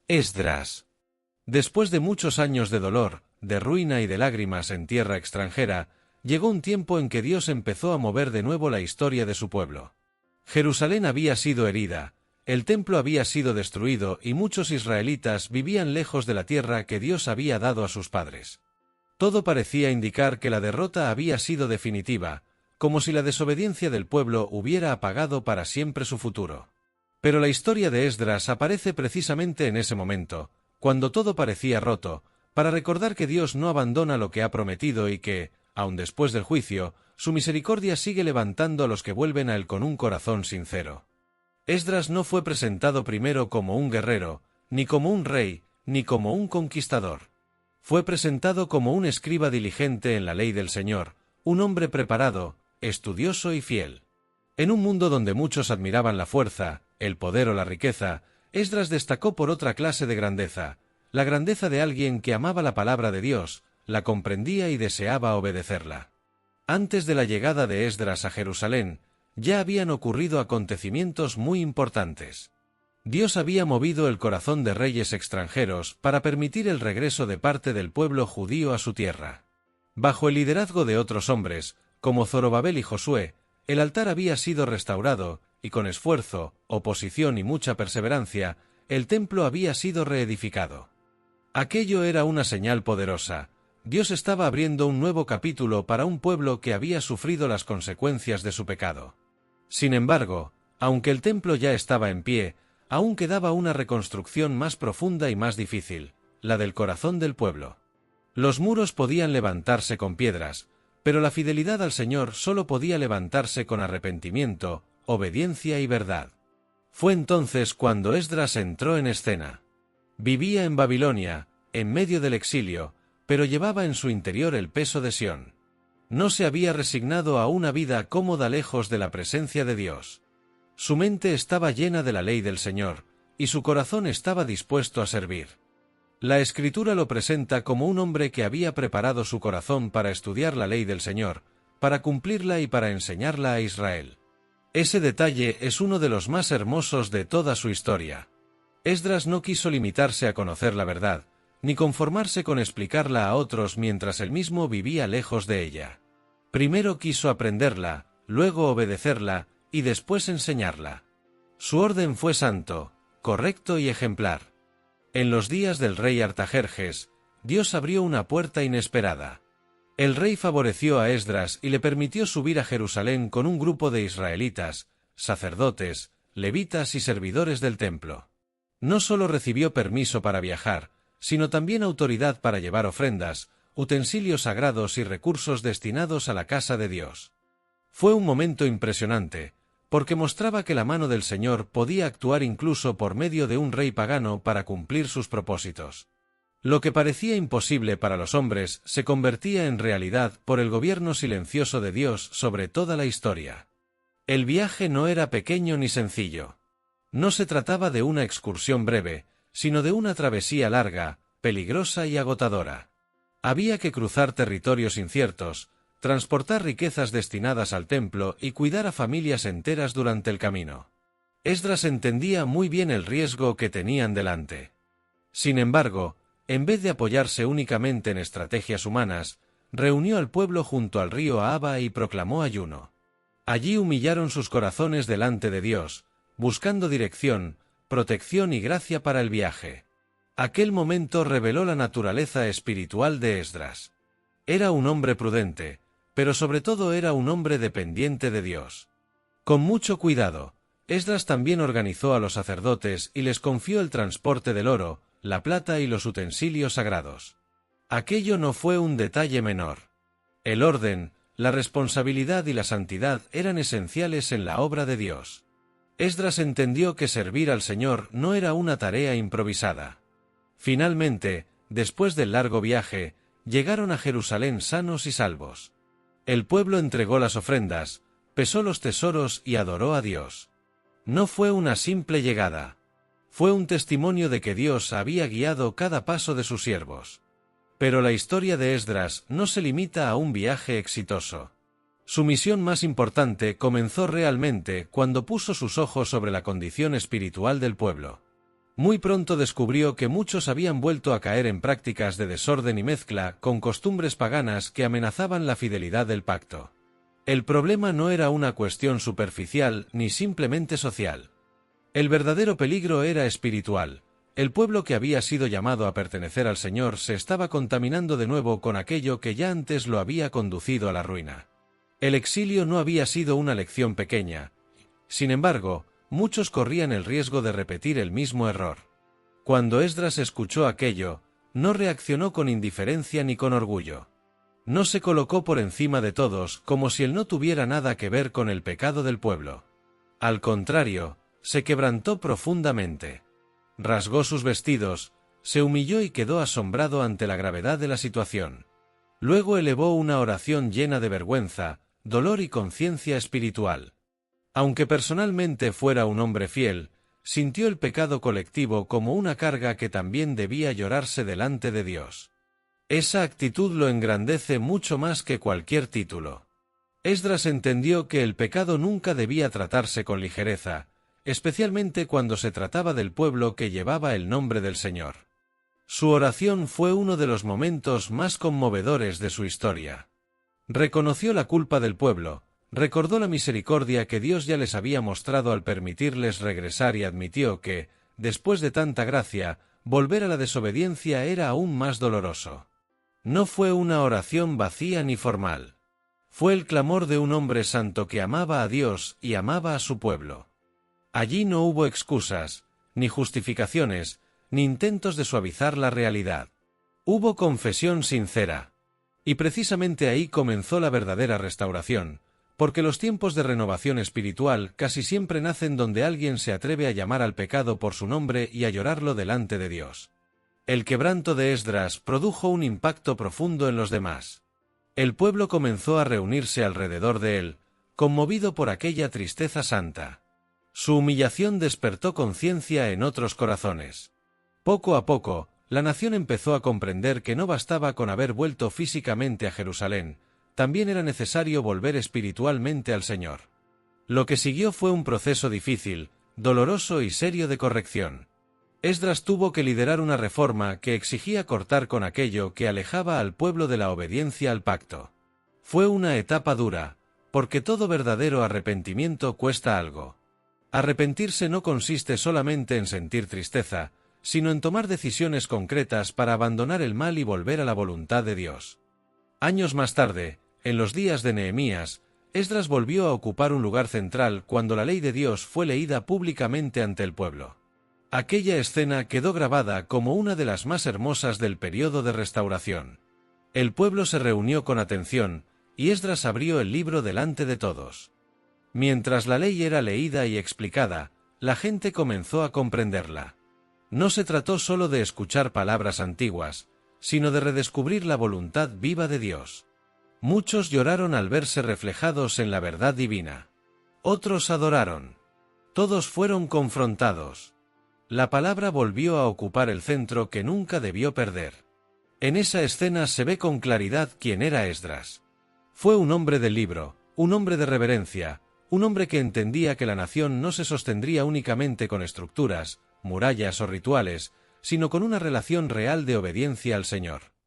Esdras. Después de muchos años de dolor, de ruina y de lágrimas en tierra extranjera, llegó un tiempo en que Dios empezó a mover de nuevo la historia de su pueblo. Jerusalén había sido herida, el templo había sido destruido y muchos israelitas vivían lejos de la tierra que Dios había dado a sus padres. Todo parecía indicar que la derrota había sido definitiva, como si la desobediencia del pueblo hubiera apagado para siempre su futuro. Pero la historia de Esdras aparece precisamente en ese momento, cuando todo parecía roto, para recordar que Dios no abandona lo que ha prometido y que, aun después del juicio, su misericordia sigue levantando a los que vuelven a él con un corazón sincero. Esdras no fue presentado primero como un guerrero, ni como un rey, ni como un conquistador. Fue presentado como un escriba diligente en la ley del Señor, un hombre preparado, estudioso y fiel. En un mundo donde muchos admiraban la fuerza, el poder o la riqueza, Esdras destacó por otra clase de grandeza, la grandeza de alguien que amaba la palabra de Dios, la comprendía y deseaba obedecerla. Antes de la llegada de Esdras a Jerusalén, ya habían ocurrido acontecimientos muy importantes. Dios había movido el corazón de reyes extranjeros para permitir el regreso de parte del pueblo judío a su tierra. Bajo el liderazgo de otros hombres, como Zorobabel y Josué, el altar había sido restaurado, y con esfuerzo, oposición y mucha perseverancia, el templo había sido reedificado. Aquello era una señal poderosa. Dios estaba abriendo un nuevo capítulo para un pueblo que había sufrido las consecuencias de su pecado. Sin embargo, aunque el templo ya estaba en pie, aún quedaba una reconstrucción más profunda y más difícil, la del corazón del pueblo. Los muros podían levantarse con piedras, pero la fidelidad al Señor solo podía levantarse con arrepentimiento, obediencia y verdad. Fue entonces cuando Esdras entró en escena. Vivía en Babilonia, en medio del exilio, pero llevaba en su interior el peso de Sión. No se había resignado a una vida cómoda lejos de la presencia de Dios. Su mente estaba llena de la ley del Señor, y su corazón estaba dispuesto a servir. La Escritura lo presenta como un hombre que había preparado su corazón para estudiar la ley del Señor, para cumplirla y para enseñarla a Israel. Ese detalle es uno de los más hermosos de toda su historia. Esdras no quiso limitarse a conocer la verdad, ni conformarse con explicarla a otros mientras él mismo vivía lejos de ella. Primero quiso aprenderla, luego obedecerla, y después enseñarla. Su orden fue santo, correcto y ejemplar. En los días del rey Artajerjes, Dios abrió una puerta inesperada. El rey favoreció a Esdras y le permitió subir a Jerusalén con un grupo de israelitas, sacerdotes, levitas y servidores del templo. No solo recibió permiso para viajar, sino también autoridad para llevar ofrendas, utensilios sagrados y recursos destinados a la casa de Dios. Fue un momento impresionante, porque mostraba que la mano del Señor podía actuar incluso por medio de un rey pagano para cumplir sus propósitos. Lo que parecía imposible para los hombres se convertía en realidad por el gobierno silencioso de Dios sobre toda la historia. El viaje no era pequeño ni sencillo. No se trataba de una excursión breve, sino de una travesía larga, peligrosa y agotadora. Había que cruzar territorios inciertos, transportar riquezas destinadas al templo y cuidar a familias enteras durante el camino. Esdras entendía muy bien el riesgo que tenían delante. Sin embargo, en vez de apoyarse únicamente en estrategias humanas, reunió al pueblo junto al río Ahava y proclamó ayuno. Allí humillaron sus corazones delante de Dios, buscando dirección, protección y gracia para el viaje. Aquel momento reveló la naturaleza espiritual de Esdras. Era un hombre prudente, pero sobre todo era un hombre dependiente de Dios. Con mucho cuidado, Esdras también organizó a los sacerdotes y les confió el transporte del oro, la plata y los utensilios sagrados. Aquello no fue un detalle menor. El orden, la responsabilidad y la santidad eran esenciales en la obra de Dios. Esdras entendió que servir al Señor no era una tarea improvisada. Finalmente, después del largo viaje, llegaron a Jerusalén sanos y salvos. El pueblo entregó las ofrendas, pesó los tesoros y adoró a Dios. No fue una simple llegada. Fue un testimonio de que Dios había guiado cada paso de sus siervos. Pero la historia de Esdras no se limita a un viaje exitoso. Su misión más importante comenzó realmente cuando puso sus ojos sobre la condición espiritual del pueblo. Muy pronto descubrió que muchos habían vuelto a caer en prácticas de desorden y mezcla con costumbres paganas que amenazaban la fidelidad del pacto. El problema no era una cuestión superficial ni simplemente social. El verdadero peligro era espiritual. El pueblo que había sido llamado a pertenecer al Señor se estaba contaminando de nuevo con aquello que ya antes lo había conducido a la ruina. El exilio no había sido una lección pequeña. Sin embargo, muchos corrían el riesgo de repetir el mismo error. Cuando Esdras escuchó aquello, no reaccionó con indiferencia ni con orgullo. No se colocó por encima de todos como si él no tuviera nada que ver con el pecado del pueblo. Al contrario, se quebrantó profundamente. Rasgó sus vestidos, se humilló y quedó asombrado ante la gravedad de la situación. Luego elevó una oración llena de vergüenza, dolor y conciencia espiritual. Aunque personalmente fuera un hombre fiel, sintió el pecado colectivo como una carga que también debía llorarse delante de Dios. Esa actitud lo engrandece mucho más que cualquier título. Esdras entendió que el pecado nunca debía tratarse con ligereza, especialmente cuando se trataba del pueblo que llevaba el nombre del Señor. Su oración fue uno de los momentos más conmovedores de su historia. Reconoció la culpa del pueblo, recordó la misericordia que Dios ya les había mostrado al permitirles regresar y admitió que, después de tanta gracia, volver a la desobediencia era aún más doloroso. No fue una oración vacía ni formal. Fue el clamor de un hombre santo que amaba a Dios y amaba a su pueblo. Allí no hubo excusas, ni justificaciones, ni intentos de suavizar la realidad. Hubo confesión sincera. Y precisamente ahí comenzó la verdadera restauración, porque los tiempos de renovación espiritual casi siempre nacen donde alguien se atreve a llamar al pecado por su nombre y a llorarlo delante de Dios. El quebranto de Esdras produjo un impacto profundo en los demás. El pueblo comenzó a reunirse alrededor de él, conmovido por aquella tristeza santa. Su humillación despertó conciencia en otros corazones. Poco a poco, la nación empezó a comprender que no bastaba con haber vuelto físicamente a Jerusalén, también era necesario volver espiritualmente al Señor. Lo que siguió fue un proceso difícil, doloroso y serio de corrección. Esdras tuvo que liderar una reforma que exigía cortar con aquello que alejaba al pueblo de la obediencia al pacto. Fue una etapa dura, porque todo verdadero arrepentimiento cuesta algo. Arrepentirse no consiste solamente en sentir tristeza, sino en tomar decisiones concretas para abandonar el mal y volver a la voluntad de Dios. Años más tarde, en los días de Nehemías, Esdras volvió a ocupar un lugar central cuando la ley de Dios fue leída públicamente ante el pueblo. Aquella escena quedó grabada como una de las más hermosas del período de restauración. El pueblo se reunió con atención, y Esdras abrió el libro delante de todos. Mientras la ley era leída y explicada, la gente comenzó a comprenderla. No se trató solo de escuchar palabras antiguas, sino de redescubrir la voluntad viva de Dios. Muchos lloraron al verse reflejados en la verdad divina. Otros adoraron. Todos fueron confrontados. La palabra volvió a ocupar el centro que nunca debió perder. En esa escena se ve con claridad quién era Esdras. Fue un hombre del libro, un hombre de reverencia, un hombre que entendía que la nación no se sostendría únicamente con estructuras, murallas o rituales, sino con una relación real de obediencia al Señor.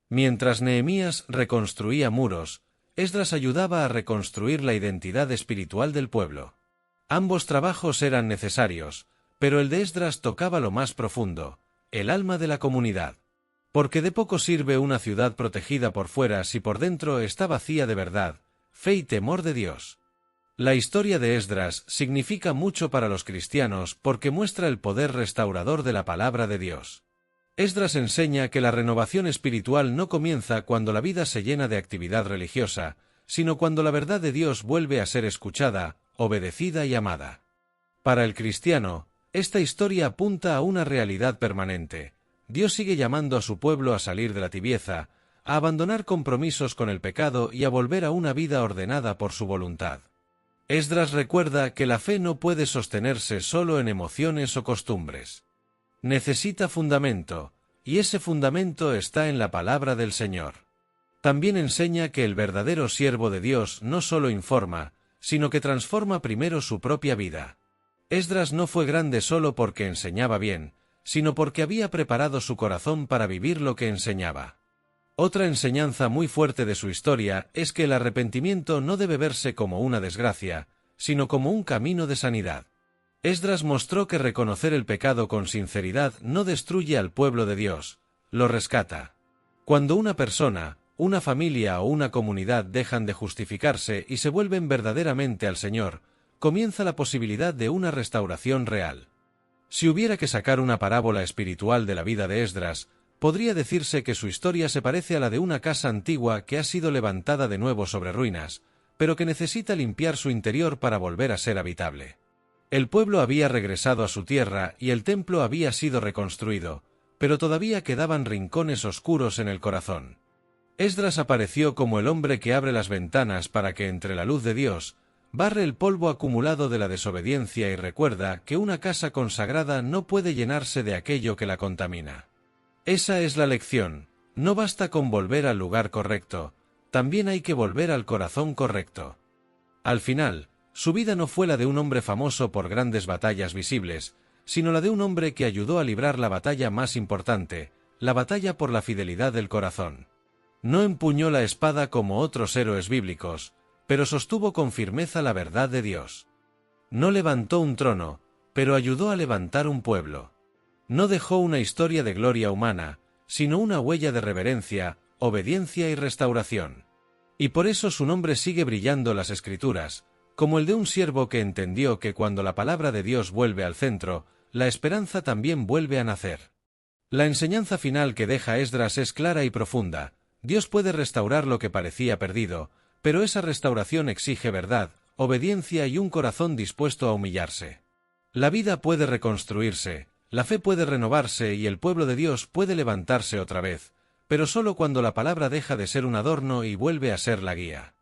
Mientras Nehemías reconstruía muros, Esdras ayudaba a reconstruir la identidad espiritual del pueblo. Ambos trabajos eran necesarios, pero el de Esdras tocaba lo más profundo, el alma de la comunidad. Porque de poco sirve una ciudad protegida por fuera si por dentro está vacía de verdad, fe y temor de Dios. La historia de Esdras significa mucho para los cristianos porque muestra el poder restaurador de la palabra de Dios. Esdras enseña que la renovación espiritual no comienza cuando la vida se llena de actividad religiosa, sino cuando la verdad de Dios vuelve a ser escuchada, obedecida y amada. Para el cristiano, esta historia apunta a una realidad permanente. Dios sigue llamando a su pueblo a salir de la tibieza, a abandonar compromisos con el pecado y a volver a una vida ordenada por su voluntad. Esdras recuerda que la fe no puede sostenerse solo en emociones o costumbres. Necesita fundamento, y ese fundamento está en la palabra del Señor. También enseña que el verdadero siervo de Dios no solo informa, sino que transforma primero su propia vida. Esdras no fue grande solo porque enseñaba bien, sino porque había preparado su corazón para vivir lo que enseñaba. Otra enseñanza muy fuerte de su historia es que el arrepentimiento no debe verse como una desgracia, sino como un camino de sanidad. Esdras mostró que reconocer el pecado con sinceridad no destruye al pueblo de Dios, lo rescata. Cuando una persona, una familia o una comunidad dejan de justificarse y se vuelven verdaderamente al Señor, comienza la posibilidad de una restauración real. Si hubiera que sacar una parábola espiritual de la vida de Esdras, podría decirse que su historia se parece a la de una casa antigua que ha sido levantada de nuevo sobre ruinas, pero que necesita limpiar su interior para volver a ser habitable. El pueblo había regresado a su tierra y el templo había sido reconstruido, pero todavía quedaban rincones oscuros en el corazón. Esdras apareció como el hombre que abre las ventanas para que entre la luz de Dios barre el polvo acumulado de la desobediencia y recuerda que una casa consagrada no puede llenarse de aquello que la contamina. Esa es la lección, no basta con volver al lugar correcto, también hay que volver al corazón correcto. Al final, su vida no fue la de un hombre famoso por grandes batallas visibles, sino la de un hombre que ayudó a librar la batalla más importante, la batalla por la fidelidad del corazón. No empuñó la espada como otros héroes bíblicos, pero sostuvo con firmeza la verdad de Dios. No levantó un trono, pero ayudó a levantar un pueblo. No dejó una historia de gloria humana, sino una huella de reverencia, obediencia y restauración. Y por eso su nombre sigue brillando en las Escrituras, como el de un siervo que entendió que cuando la palabra de Dios vuelve al centro, la esperanza también vuelve a nacer. La enseñanza final que deja Esdras es clara y profunda. Dios puede restaurar lo que parecía perdido, pero esa restauración exige verdad, obediencia y un corazón dispuesto a humillarse. La vida puede reconstruirse, la fe puede renovarse y el pueblo de Dios puede levantarse otra vez, pero solo cuando la palabra deja de ser un adorno y vuelve a ser la guía.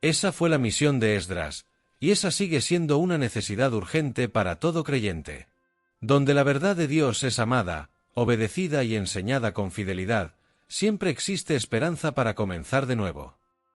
Esa fue la misión de Esdras, y esa sigue siendo una necesidad urgente para todo creyente. Donde la verdad de Dios es amada, obedecida y enseñada con fidelidad, siempre existe esperanza para comenzar de nuevo.